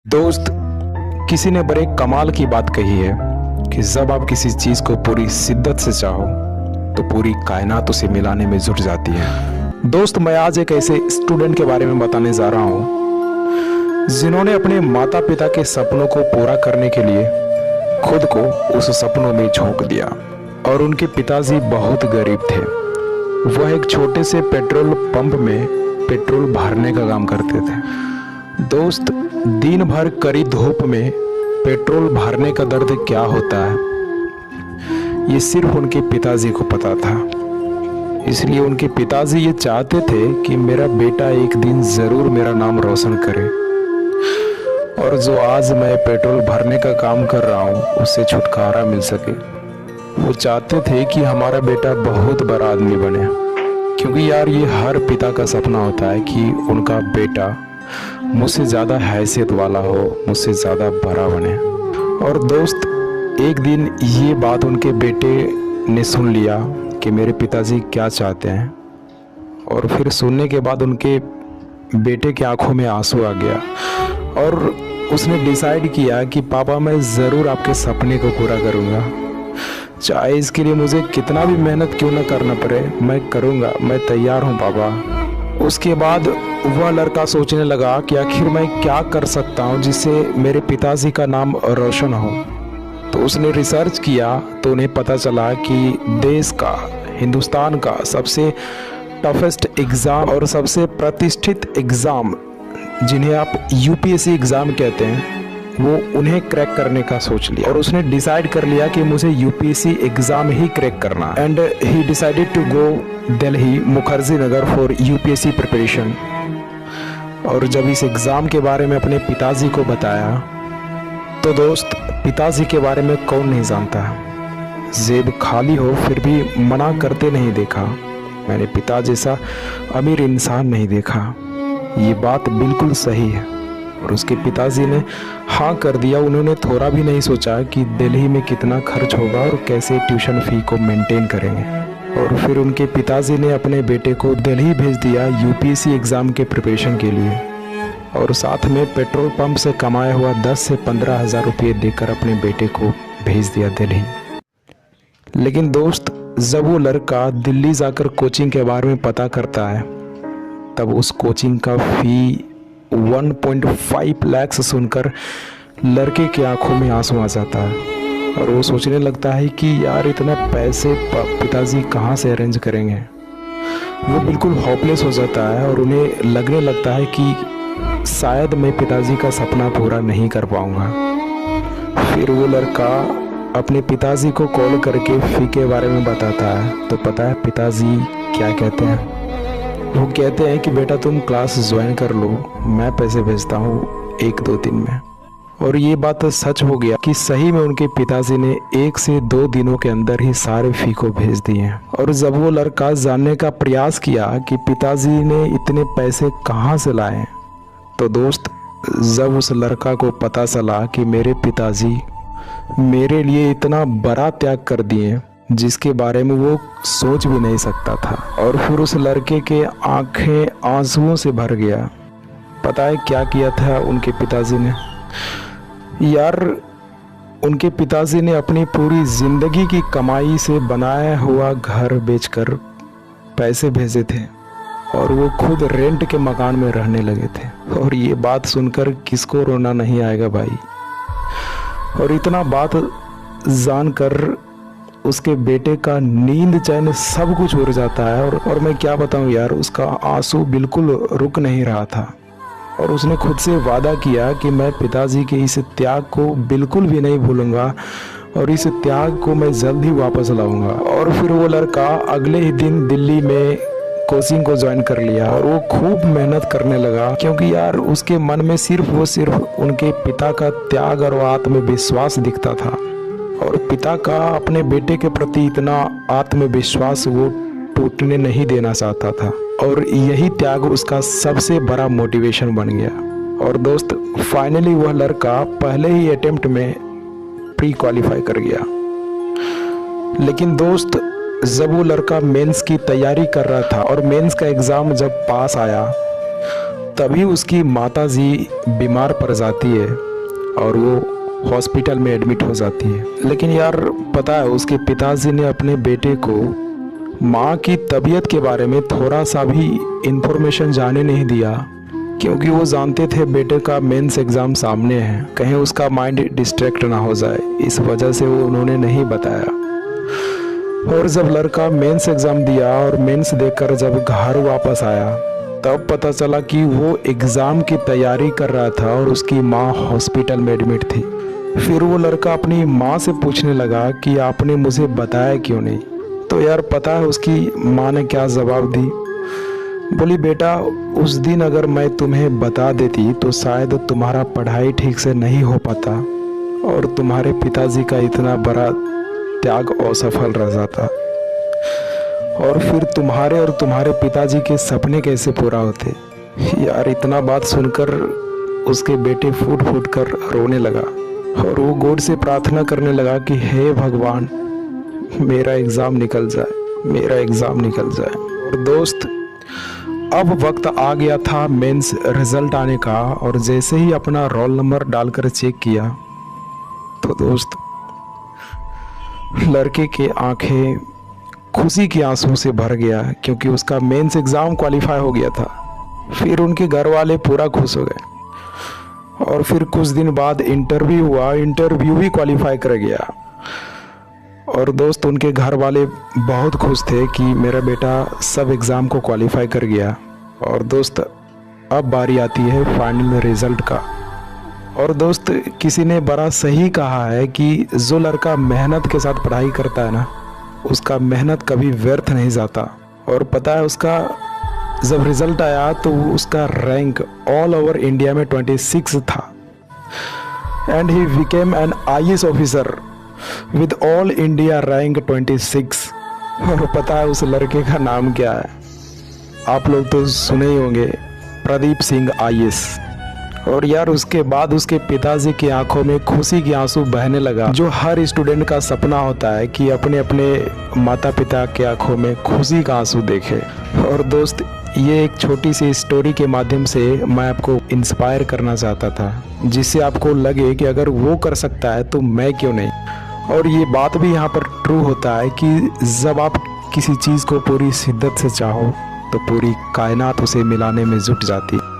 दोस्त, किसी ने बड़े कमाल की बात कही है कि जब आप किसी चीज को पूरी शिद्दत से चाहो तो पूरी कायनात उसे मिलाने में जुट जाती है। दोस्त, मैं आज एक ऐसे स्टूडेंट के बारे में बताने जा रहा हूँ जिन्होंने अपने माता पिता के सपनों को पूरा करने के लिए खुद को उस सपनों में झोंक दिया। और उनके पिताजी बहुत गरीब थे। वह एक छोटे से पेट्रोल पंप में पेट्रोल भरने का काम करते थे। दोस्त, दिन भर कड़ी धूप में पेट्रोल भरने का दर्द क्या होता है ये सिर्फ उनके पिताजी को पता था। इसलिए उनके पिताजी ये चाहते थे कि मेरा बेटा एक दिन जरूर मेरा नाम रोशन करे और जो आज मैं पेट्रोल भरने का काम कर रहा हूँ उससे छुटकारा मिल सके। वो चाहते थे कि हमारा बेटा बहुत बड़ा आदमी बने, क्योंकि यार ये हर पिता का सपना होता है कि उनका बेटा मुझसे ज़्यादा हैसियत वाला हो, मुझसे ज़्यादा बड़ा बने। और दोस्त, एक दिन ये बात उनके बेटे ने सुन लिया कि मेरे पिताजी क्या चाहते हैं। और फिर सुनने के बाद उनके बेटे की आंखों में आंसू आ गया और उसने डिसाइड किया कि पापा, मैं ज़रूर आपके सपने को पूरा करूँगा, चाहे इसके लिए मुझे कितना भी मेहनत क्यों ना करना पड़े, मैं करूँगा, मैं तैयार हूँ पापा। उसके बाद वह लड़का सोचने लगा कि आखिर मैं क्या कर सकता हूँ जिससे मेरे पिताजी का नाम रोशन हो। तो उसने रिसर्च किया तो उन्हें पता चला कि देश का, हिंदुस्तान का सबसे टफेस्ट एग्ज़ाम और सबसे प्रतिष्ठित एग्ज़ाम जिन्हें आप यूपीएससी एग्ज़ाम कहते हैं, वो उन्हें क्रैक करने का सोच लिया। और उसने डिसाइड कर लिया कि मुझे यूपीएससी एग्ज़ाम ही क्रैक करना। And he decided to go Delhi Mukherjee Nagar for UPSC preparation. और जब इस एग्ज़ाम के बारे में अपने पिताजी को बताया तो दोस्त, पिताजी के बारे में कौन नहीं जानता, जेब खाली हो फिर भी मना करते नहीं देखा। मैंने पिता जैसा अमीर इंसान नहीं देखा। ये बात बिल्कुल सही है। और उसके पिताजी ने हाँ कर दिया। उन्होंने थोड़ा भी नहीं सोचा कि दिल्ली में कितना खर्च होगा और कैसे ट्यूशन फ़ी को मेंटेन करेंगे। और फिर उनके पिताजी ने अपने बेटे को दिल्ली भेज दिया यूपीएससी एग्ज़ाम के प्रिपरेशन के लिए। और साथ में पेट्रोल पंप से कमाया हुआ 10 से 15 हज़ार रुपये देकर अपने बेटे को भेज दिया दिल्ली। लेकिन दोस्त, जब वो लड़का दिल्ली जाकर कोचिंग के बारे में पता करता है तब उस कोचिंग का फ़ी 1.5 लाख सुनकर लड़के की आंखों में आंसू आ जाता है। और वो सोचने लगता है कि यार इतना पैसे पिताजी कहाँ से अरेंज करेंगे। वो बिल्कुल होपलेस हो जाता है और उन्हें लगने लगता है कि शायद मैं पिताजी का सपना पूरा नहीं कर पाऊँगा। फिर वो लड़का अपने पिताजी को कॉल करके फ़ी के बारे में बताता है। तो पता है पिताजी क्या कहते हैं? वो कहते हैं कि बेटा तुम क्लास ज्वाइन कर लो, मैं पैसे भेजता हूँ 1-2 दिन में। और ये बात सच हो गया कि सही में उनके पिताजी ने 1 से 2 दिनों के अंदर ही सारे फ़ी को भेज दिए। और जब वो लड़का जानने का प्रयास किया कि पिताजी ने इतने पैसे कहाँ से लाए, तो दोस्त, जब उस लड़का को पता चला कि मेरे पिताजी मेरे लिए इतना बड़ा त्याग कर दिए जिसके बारे में वो सोच भी नहीं सकता था। और फिर उस लड़के के आंखें आंसुओं से भर गया। पता है क्या किया था उनके पिताजी ने? यार, उनके पिताजी ने अपनी पूरी ज़िंदगी की कमाई से बनाया हुआ घर बेचकर पैसे भेजे थे और वो खुद रेंट के मकान में रहने लगे थे। और ये बात सुनकर किसको रोना नहीं आएगा भाई। और इतना बात जानकर उसके बेटे का नींद चैन सब कुछ उड़ जाता है। और मैं क्या बताऊं यार, उसका आंसू बिल्कुल रुक नहीं रहा था। और उसने खुद से वादा किया कि मैं पिताजी के इस त्याग को बिल्कुल भी नहीं भूलूंगा और इस त्याग को मैं जल्द ही वापस लाऊंगा। और फिर वो लड़का अगले ही दिन दिल्ली में कोचिंग को ज्वाइन कर लिया और वो खूब मेहनत करने लगा, क्योंकि यार उसके मन में सिर्फ उनके पिता का त्याग और आत्मविश्वास दिखता था। और पिता का अपने बेटे के प्रति इतना आत्मविश्वास वो टूटने नहीं देना चाहता था। और यही त्याग उसका सबसे बड़ा मोटिवेशन बन गया। और दोस्त, फाइनली वह लड़का पहले ही अटेम्प्ट में प्री क्वालिफाई कर गया। लेकिन दोस्त, जब वो लड़का मेंस की तैयारी कर रहा था और मेंस का एग्ज़ाम जब पास आया तभी उसकी माताजी बीमार पड़ जाती है और वो हॉस्पिटल में एडमिट हो जाती है। लेकिन यार पता है, उसके पिताजी ने अपने बेटे को माँ की तबीयत के बारे में थोड़ा सा भी इंफॉर्मेशन जाने नहीं दिया, क्योंकि वो जानते थे बेटे का मेंस एग्ज़ाम सामने है, कहीं उसका माइंड डिस्ट्रैक्ट ना हो जाए। इस वजह से वो उन्होंने नहीं बताया। और जब लड़का मेंस एग्ज़ाम दिया और मेंस देकर जब घर वापस आया, तब पता चला कि वो एग्ज़ाम की तैयारी कर रहा था और उसकी माँ हॉस्पिटल में एडमिट थी। फिर वो लड़का अपनी माँ से पूछने लगा कि आपने मुझे बताया क्यों नहीं। तो यार पता है उसकी माँ ने क्या जवाब दी? बोली, बेटा उस दिन अगर मैं तुम्हें बता देती तो शायद तुम्हारा पढ़ाई ठीक से नहीं हो पाता और तुम्हारे पिताजी का इतना बड़ा त्याग असफल रह जाता, और फिर तुम्हारे और तुम्हारे पिताजी के सपने कैसे पूरा होते। यार इतना बात सुनकर उसके बेटे फूट फूट कर रोने लगा और वो गॉड से प्रार्थना करने लगा कि हे भगवान, मेरा एग्ज़ाम निकल जाए, मेरा एग्ज़ाम निकल जाए। और दोस्त, अब वक्त आ गया था मेंस रिजल्ट आने का, और जैसे ही अपना रोल नंबर डालकर चेक किया तो दोस्त लड़के के आंखें खुशी के आंसू से भर गया, क्योंकि उसका मेंस एग्ज़ाम क्वालिफाई हो गया था। फिर उनके घर वाले पूरा खुश हो गए और फिर कुछ दिन बाद इंटरव्यू हुआ, इंटरव्यू भी क्वालिफाई कर गया। और दोस्त उनके घर वाले बहुत खुश थे कि मेरा बेटा सब एग्ज़ाम को क्वालिफाई कर गया। और दोस्त अब बारी आती है फाइनल रिज़ल्ट का। और दोस्त किसी ने बड़ा सही कहा है कि जो लड़का मेहनत के साथ पढ़ाई करता है ना, उसका मेहनत कभी व्यर्थ नहीं जाता। और पता है उसका जब रिज़ल्ट आया तो उसका रैंक ऑल ओवर इंडिया में 26 था, and he became an IAS officer with all India rank 26। और पता है उस लड़के का नाम क्या है? आप लोग तो सुने ही होंगे, प्रदीप सिंह IAS। और यार उसके बाद उसके पिताजी की आंखों में खुशी के आंसू बहने लगा, जो हर स्टूडेंट का सपना होता है कि अपने अपने माता पिता के आंखों में खुशी का आंसू देखे। और दोस्त ये एक छोटी सी स्टोरी के माध्यम से मैं आपको इंस्पायर करना चाहता था, जिससे आपको लगे कि अगर वो कर सकता है तो मैं क्यों नहीं। और ये बात भी यहाँ पर ट्रू होता है कि जब आप किसी चीज़ को पूरी शिद्दत से चाहो तो पूरी कायनात उसे मिलाने में जुट जाती है।